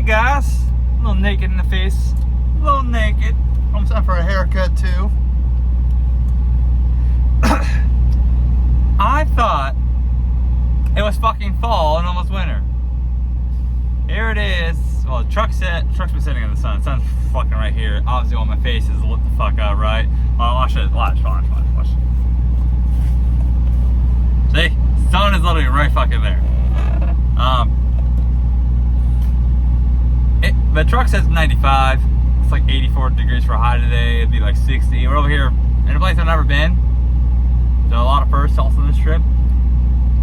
Hey guys, a little naked in the face, a little naked. I'm time for a haircut too. I thought it was fucking fall and almost winter. Here it is. Well, the truck's been sitting in the sun. The sun's fucking right here. Obviously, on my face is lit the fuck up, right? Well, watch it. Watch. See? Sun is literally right fucking there. The truck says 95. It's like 84 degrees for a high today. It'd be like 60. We're over here in a place I've never been. Done a lot of firsts also this trip.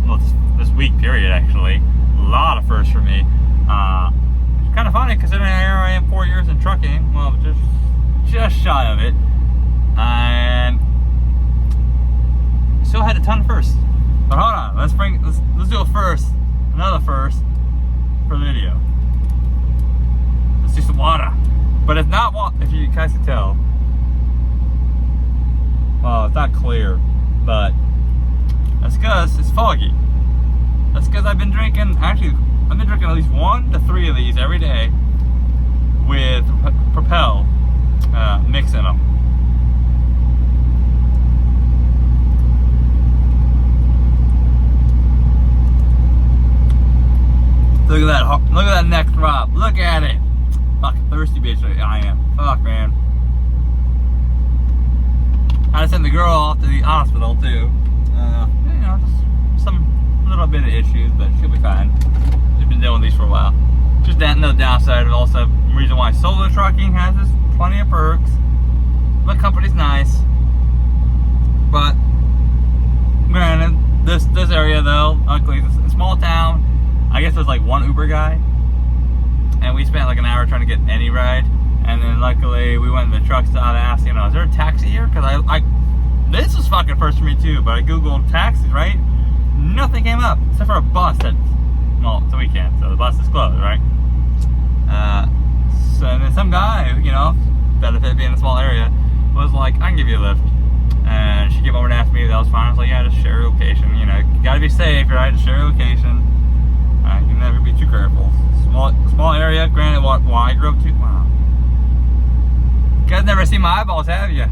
Well, this week period actually. A lot of firsts for me. It's kind of funny considering here I am 4 years in trucking. Well, just shy of it. And still had a ton of firsts. But hold on, let's do a first, another first for the video. Let's do some water. But it's not water, if you guys can tell. Well, it's not clear, but that's because it's foggy. That's because I've been drinking at least 1 to 3 of these every day with Propel mix in them. Look at that neck throb. Look at it. Fucking thirsty bitch I am. Fuck, man. I had to send the girl off to the hospital too. Just some little bit of issues, but she'll be fine. She's been dealing with these for a while. Just another downside, and also the reason why solo trucking has plenty of perks. The company's nice, but granted, this area though, luckily it's a small town. I guess there's like one Uber guy, and we spent like an hour trying to get any ride, and then luckily we went to the truck stop and asked, is there a taxi here? Because I this was fucking first for me too, but I googled taxis, right? Nothing came up except for a bus that's, well, it's a weekend, so the bus is closed, right? So and then some guy, benefit being in a small area, was like, I can give you a lift. And she came over and asked me if that was fine. I was like, yeah, just share your location. You gotta be safe, right? Just share your location. You can never be too careful. Small area, granted, well, I grew up too. Wow. You guys never seen my eyeballs, have you?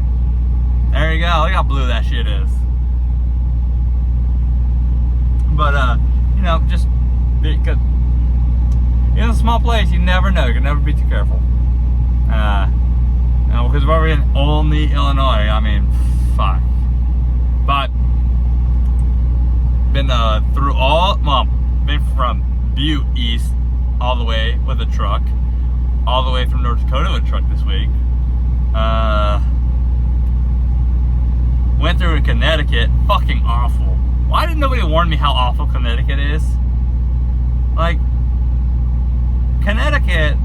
There you go. Look how blue that shit is. But, just because in a small place, you never know. You can never be too careful. Because we're in Olney, Illinois. I mean, fuck. But been been from Butte East all the way with a truck, all the way from North Dakota with a truck this week. Went through Connecticut, fucking awful. Why didn't nobody warn me how awful Connecticut is? Like, Connecticut,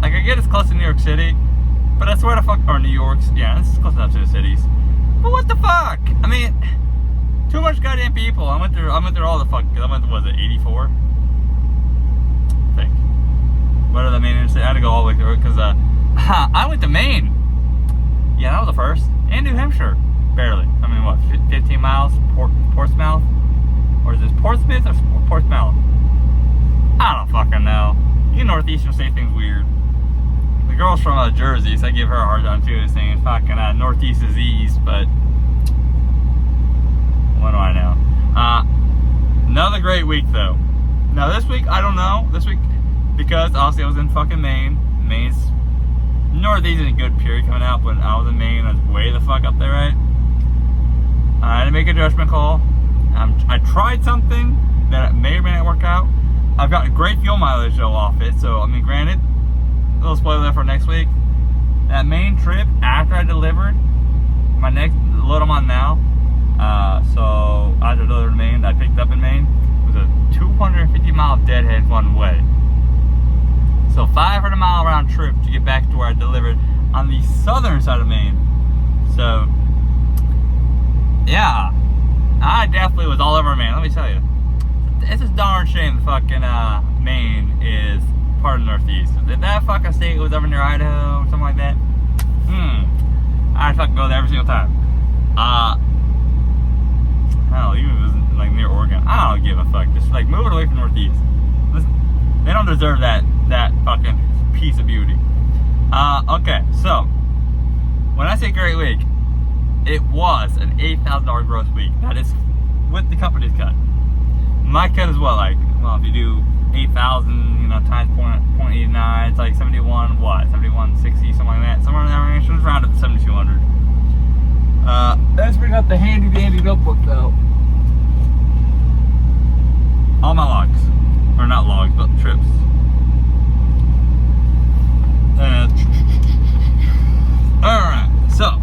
like, I get it's close to New York City, but that's where the fuck, or New York's, yeah, it's close enough to the cities. But what the fuck? I mean, too much goddamn people. I went through all the fuck, was it 84? I think. What are the main interstates? I had to go all the way through it, because, I went to Maine. Yeah, that was the first. And New Hampshire. Barely. I mean, what, 15 miles? Portsmouth? Or is this Portsmouth or Portsmouth? I don't fucking know. You Northeastern say things weird. The girl's from Jersey, so I give her a hard time too, saying fucking Northeast is east, but what do I know? Another great week though. Now this week, I don't know. This week, because obviously I was in fucking Maine. Maine's Northeast isn't a good period coming out, but I was in Maine. I was way the fuck up there, right? I had to make a judgment call. I tried something that may or may not work out. I've got great fuel mileage though off it, so I mean, granted, a little spoiler there for next week. That Maine trip after I delivered my next load I'm on now, so after I delivered in Maine, I picked up in Maine, was a 250 mile deadhead one way. So 500 mile round trip to get back to where I delivered on the southern side of Maine. So yeah, I definitely was all over Maine. Let me tell you, it's a darn shame the fucking Maine is part of the Northeast. If that fucking state was over near Idaho or something like that, I'd fucking go there every single time. Hell, even if it was like near Oregon, I don't give a fuck. Just like move it away from Northeast. Listen, they don't deserve that that fucking piece of beauty. Okay, so when I say great week, it was an $8,000 gross week. That is with the company's cut. My cut as well. Like, well, if you do 8,000, times 0.89, it's like 7160, something like that. Somewhere in that range. It was around at 7,200. Let's bring up the handy dandy notebook though. All my logs, or not logs, but trips. Alright, so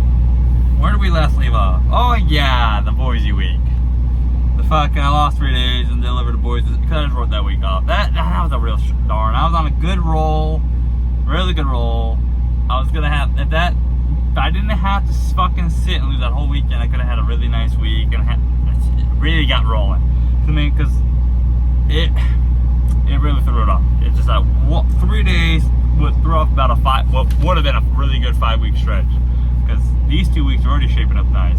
where did we last leave off? Oh yeah, the Boise week. I lost 3 days and delivered to Boise because I just wrote that week off. That was a real darn. I was on a good roll, really good roll. I was gonna have if I didn't have to fucking sit and lose that whole weekend. I could have had a really nice week and really got rolling. I mean, because it really threw it off. It's just that 3 days would throw off about what would have been a really good 5-week stretch. Because these 2 weeks are already shaping up nice.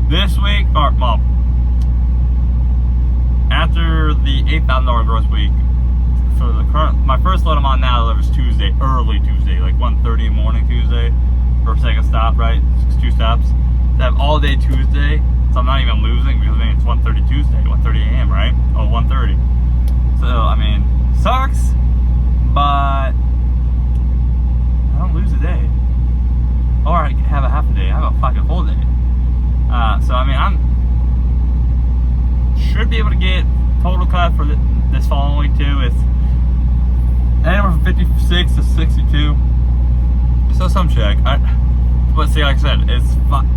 This week, after the $8,000 gross week, so my first load I'm on now delivers Tuesday, early Tuesday, like 1:30 in the morning Tuesday, for a second stop, right? 2 stops. To have all day Tuesday, so I'm not even losing because it's 1:30 Tuesday, 1:30 a.m., right? Oh, 1:30. So, I mean, sucks, but I don't lose a day. Or I have a half a day, I have a fucking full day. So, I mean, should be able to get total cut for this following week too. It's anywhere from 56 to 62. So some check. But see, like I said, it's fun.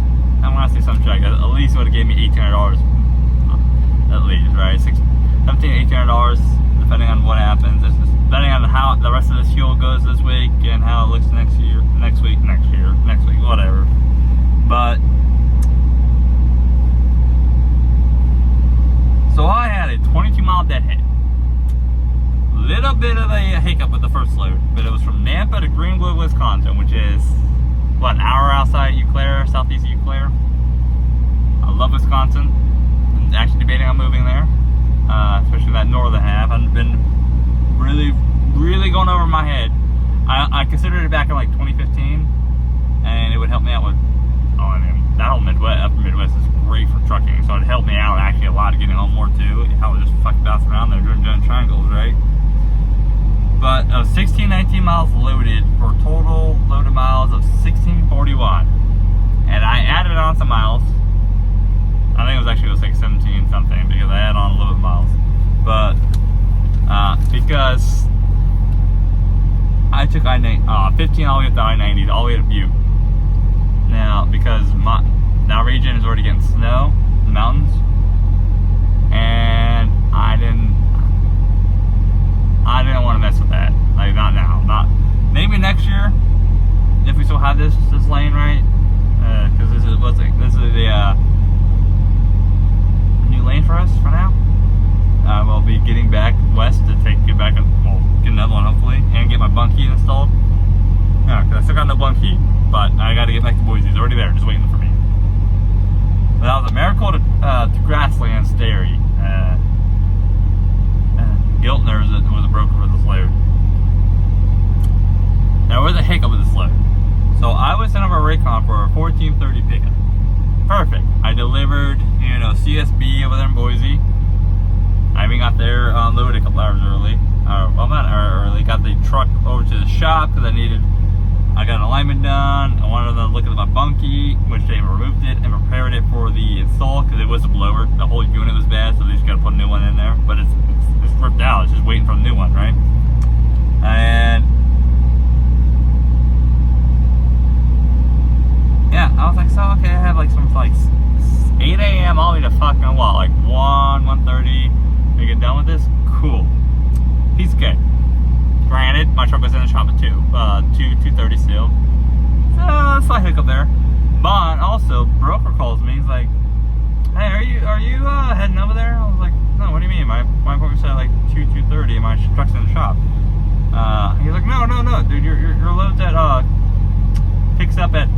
And when I say some check, at least it would have gave me $1,800 at least, right? $1,700, $1,800, depending on what happens. It's just depending on how the rest of this fuel goes this week and how it looks next week, whatever. But so I had a 22-mile deadhead. Little bit of a hiccup with the first load, but it was from Nampa to Greenwood, Wisconsin, which is, an hour outside Eau Claire, southeast Eau Claire. I love Wisconsin. I'm actually debating on moving there, especially that northern half. I've been really, really going over my head. I considered it back in like 2015, and it would help me out with, that whole upper Midwest is great for trucking, so it helped me out actually a lot of getting home more too. I was just fucking bouncing around there doing triangles, right? But I was 19 miles loaded for total loaded miles of 1641. And I added on some miles. I think it was like 17 something because I added on a little bit of miles. But because I took 15 all the way up to I-90, all the way to Butte. Now, because that region is already getting snow in the mountains, and I didn't want to mess with that. Like, not now. Maybe next year, if we still have this lane, right? Because this is the new lane for us for now. We'll be getting back west to get another one hopefully, and get my bunkie installed. Yeah, because I still got no bunkie, but I got to get back to Boise. It's already there, just waiting for me. But that was a miracle to Grasslands Dairy. Giltner was a broker for this load. There was a hiccup with this load. So I was sent over a Raycon for a 1430 pickup. Perfect. I delivered, CSB over there in Boise. I even got there unloaded a couple hours early. Well, not early. Got the truck over to the shop because I got an alignment done. I wanted them to look at my bunkie, which they removed it and prepared it for the install because it was a blower. The whole unit was bad, so they just got to put a new one in there. But it's ripped out. It's just waiting for a new one, right? And yeah, I was like, so okay, I have from 8 a.m. all the way to fucking 1:30. We get done with this? Cool. Piece of cake. Granted, my truck was in the shop at 2:30 still. So, slight hiccup there. But also, broker calls me. He's like, hey, are you heading over there? I was like, no, what do you mean? My appointment said 2:30 and my truck's in the shop. He's like, no, dude, your load's at, picks up at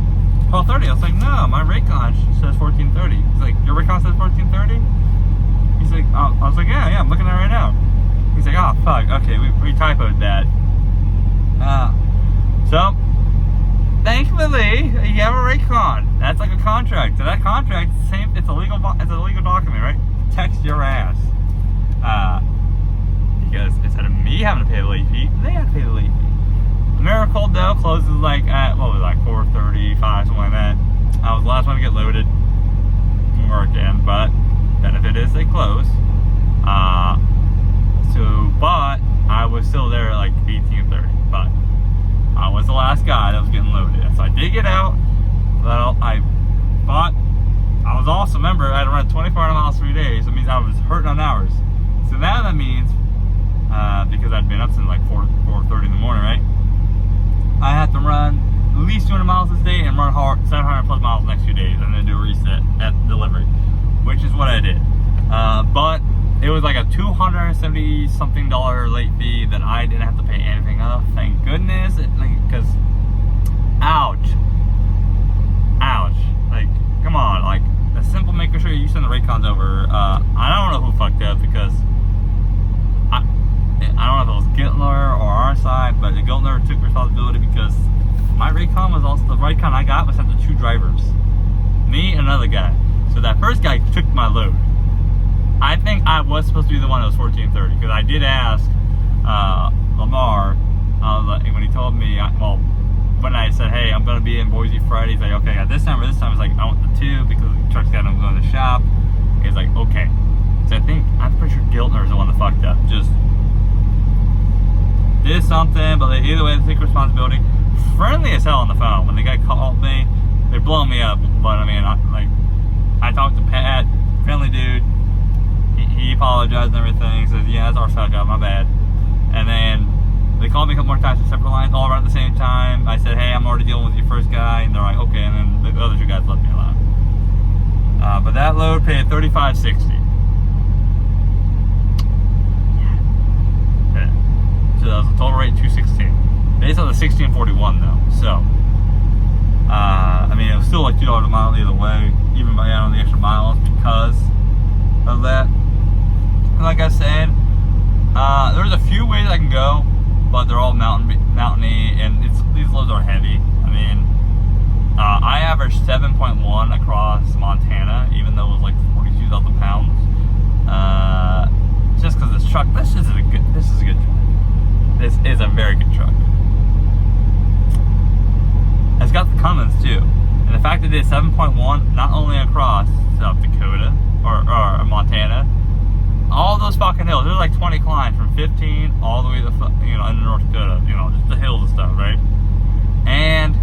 12:30. I was like, no, my Raycon says 14:30. He's like, your Raycon says 14:30? He's like, I was like, yeah, I'm looking at it right now. He's like, oh, fuck, okay, we typoed that. you have a Raycon. That's like a contract. So that contract, same. It's a legal document, right? Text your ass. Because instead of me having to pay the late fee, they have to pay the late fee. Miracle Dell closes like at 4:35, something like that. I was the last one to get loaded. Working, but benefit is they close. But I was still there at like 18:30. But I was the last guy that was getting loaded. So I did get out. Well, I was also, remember, I had to run 2,400 miles 3 days. That means I was hurting on hours. So now that means, because I'd been up since like 4:30 in the morning, right? I have to run at least 200 miles this day and run hard 700 plus miles the next few days, and then do a reset at delivery, which is what I did. But it was like a $270 something late fee that I didn't have to pay anything of. Thank goodness, because ouch. Like, come on, like a simple making sure you send the Raycons over. I don't know who fucked up because I don't know if it was Giltner or our side, but Giltner took responsibility because my Raycon was also, the Raycon I got was sent to 2 drivers, me and another guy. So that first guy took my load. I think I was supposed to be the one that was 14:30 because I did ask Lamar. When he told me, when I said, hey, I'm going to be in Boise Friday, he's like, okay, I got this time or this time. It's like, I want the 2 because the truck's got to go in the shop. He's like, okay. So I'm pretty sure Giltner is the one that fucked up. Just did something, but either way, they take responsibility. Friendly as hell on the phone. When the guy called me, they're blowing me up. But I mean, I talked to Pat, friendly dude. He apologized and everything. He says, yeah, that's our fuck up, my bad. And then they called me a couple more times to separate lines, all around at the same time. I said, hey, I'm already dealing with your first guy. And they're like, okay. And then the other 2 guys left me alone. But that load paid $35.60. Yeah. So that was a total rate $216. Based on the $16.41 though. So, I mean, it was still like $2 a mile either way, even by adding the extra miles because of that. And like I said, there's a few ways I can go, but they're all mountainy, and these loads are heavy. I mean, I averaged 7.1 across Montana, even though it was like 42,000 pounds. Just because this truck, this is a good truck. This is a very good truck. It's got the Cummins too, and the fact that it did 7.1 not only across South Dakota or Montana, all those fucking hills. There's like 20 climbs from 15 all the way to into North Dakota. Just the hills and stuff, right? And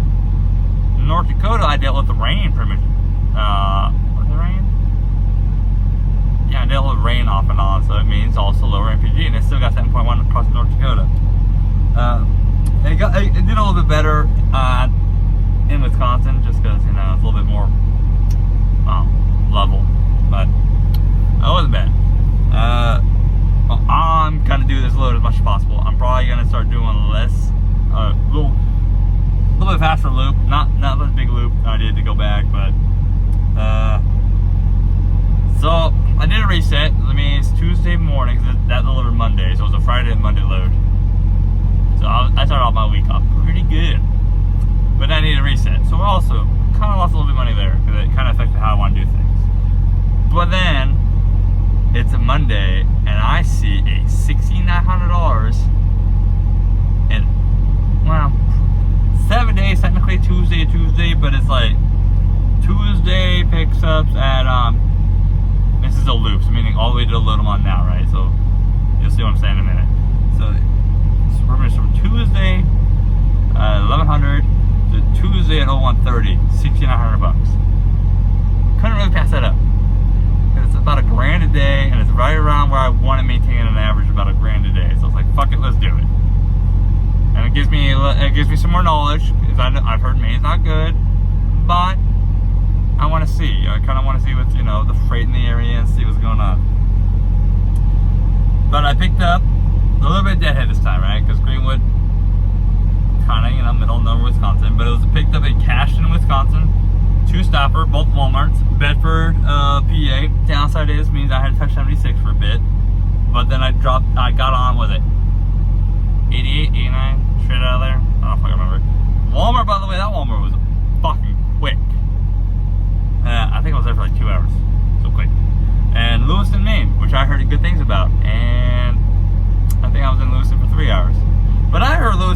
in North Dakota, I dealt with the rain pretty much. Was it rain? Yeah, I dealt with rain off and on, so it means also lower MPG, and it still got 7.1 across North Dakota. It did a little bit better in Wisconsin, just because it's a little bit more level, but it wasn't bad. I'm gonna do this load as much as possible. I'm probably gonna start doing less, little bit faster loop, not this big loop I did to go back, but so I did a reset. I mean, it's Tuesday morning, that delivered Monday, so it was a Friday and Monday load. So I started off my week off pretty good, but I need a reset. So I also kind of lost a little bit of money there because it kind of affected how I want to do things. But then it's a Monday, and I see a $6,900 in, 7 days, technically Tuesday, but it's like Tuesday picks ups at, this is a loops, meaning all the way to the load I'm on now, right? So you'll see what I'm saying in a minute. So it's from Tuesday, 1100 to Tuesday at 0130, $6,900. Couldn't really pass that up. It's about $1,000 a day, and it's right around where I want to maintain an average about $1,000 a day. So it's like, fuck it, let's do it. And it gives me some more knowledge because I've heard Maine's not good, but I want to see. I kind of want to see what's the freight in the area and see what's going on. But I picked up a little bit deadhead this time, right? Because Greenwood, kind of middle of nowhere, Wisconsin, but it was picked up in Cashton, Wisconsin. 2-stopper, both Walmarts, Bedford, PA. Downside means I had to touch 76 for a bit, but then I got on, was it 88, 89, straight out of there? I don't fucking remember. Walmart, by the way, that Walmart was fucking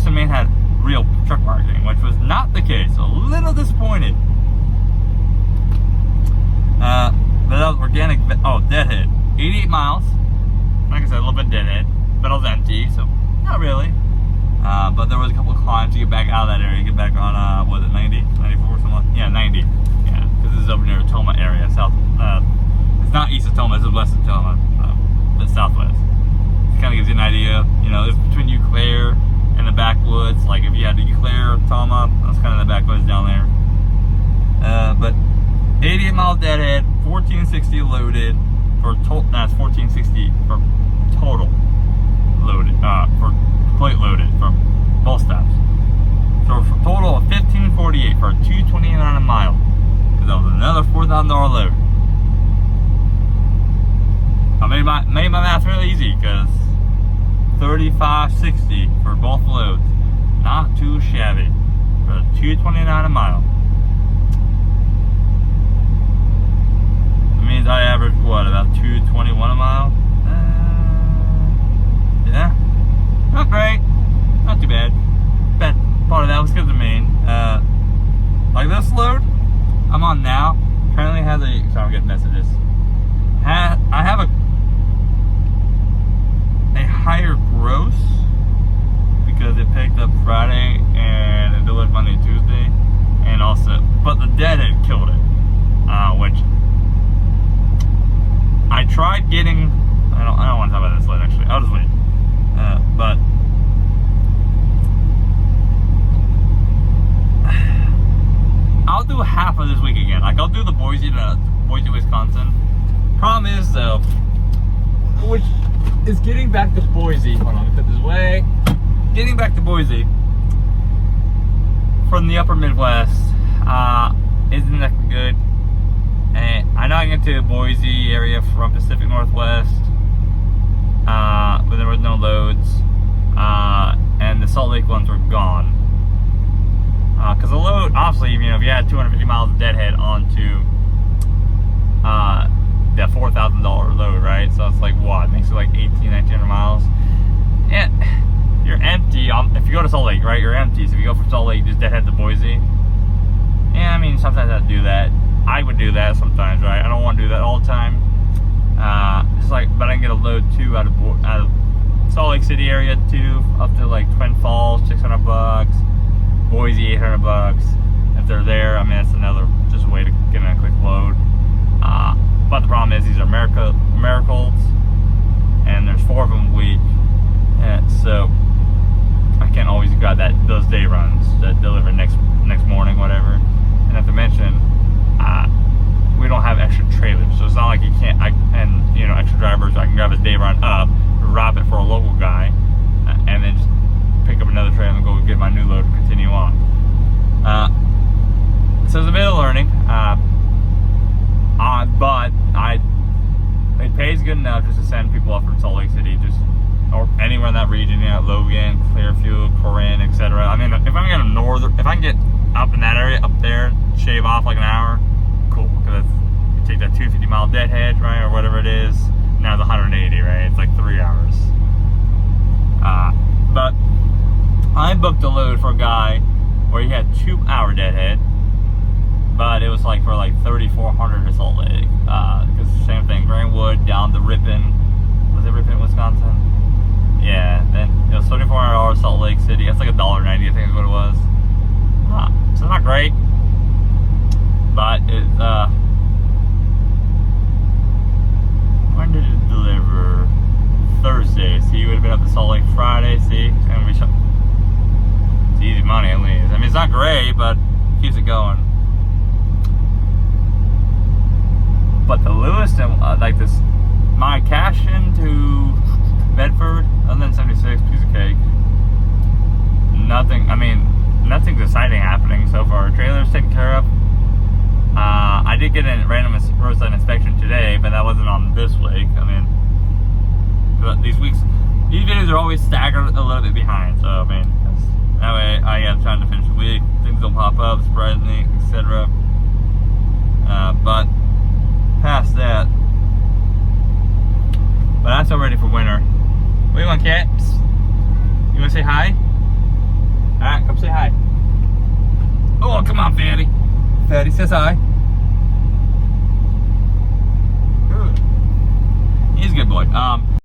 in Maine had real truck marketing, which was not the case. A little disappointed. But that was organic. Oh, Deadhead, 88 miles. Like I said, a little bit deadhead, but it was empty, so not really. But there was a couple of climbs to get back out of that area, get back on, was it 90, 94, something like, yeah, 90. Yeah, because this is over near the Toma area, south. It's not east of Toma, this is west of Toma, but southwest. It kind of gives you an idea, you know, it's between Eau Claire and the backwoods. Like if you had Eau Claire, Toma, that's kind of the backwoods down there. But 88 mile deadhead, 1460 loaded for that's 1460 for total loaded, for complete loaded from both stops. So for a total of 1548 for 229 a mile. That was another $4,000 load. I made my math really easy because 3560 for both loads, not too shabby for 229 a mile. It means I average what, about 221 a mile? Yeah, not great, not too bad. But part of that was because of Maine. Like this load I'm on now currently has a. Sorry, I'm getting messages. I have a higher gross because it picked up Friday and it delivered Monday and Tuesday, and also, but the deadhead killed it, which I tried getting. I don't want to talk about this load actually. I'll just wait. But I'll do half of this week again. Like I'll do the Boise to Wisconsin. Problem is though, which is getting back to Boise. Hold on, let me put this away. Getting back to Boise from the upper Midwest isn't that good. And I know I can get to Boise area from Pacific Northwest, but there was no loads, and the Salt Lake ones were gone. Because the load, obviously, you know, if you had 250 miles of deadhead onto that $4,000 load, right? So it's like what? It makes it like 1,900 miles. And you're empty. If you go to Salt Lake, right, you're empty. So if you go from Salt Lake, just deadhead to Boise. Yeah, I mean, sometimes I have to do that. I would do that sometimes, right? I don't want to do that all the time. It's like, but I can get a load too out of Salt Lake City area too, up to like Twin Falls, $600. Boise, $800 if they're there. I mean, it's another just a way to get in a quick load. But the problem is these are miracles, and there's 4 of them a week, and so I can't always grab those day runs that deliver next morning, whatever. And not to mention, we don't have extra trailers, so it's not like you can't. And you know, extra drivers. I can grab a day run up, rob it for a local guy, and then just pick up another trailer and go get my new load and continue on. So it's a bit of learning, but it pays good enough just to send people up from Salt Lake City, or anywhere in that region, you know, Logan, Clearfield, Corinne, etc. I mean, if I can get up in that area, up there, shave off like an hour, cool. Because you take that 250 mile deadhead, right, or whatever it is. Now it's 180, right? It's like 3 hours. But I booked a load for a guy where he had 2 hour deadhead, but it was like for like 3,400 to Salt Lake. Because same thing, Greenwood down to Ripon. Was it Ripon, Wisconsin? Yeah. Then it was $3,400 Salt Lake City. That's like $1.90, I think is what it was. So not great, but it's when did it deliver? Thursday. So you would have been up to Salt Lake Friday. See, and it's easy money at least. I mean, it's not great, but it keeps it going. But the Lewiston, like this, my cash into Bedford, other than 76, piece of cake. Nothing. I mean, nothing's exciting happening so far. Trailer's taken care of. I did get a random roadside inspection today, but that wasn't on this week. I mean, these videos are always staggered a little bit behind. So I mean, that way I have time to finish the week. Things don't pop up, surprise me, etc. But past that, but I'm so ready for winter. What do you want, Kat? You want to say hi? say hi. Oh, come on, Fatty. Fatty says hi. Good. He's a good boy.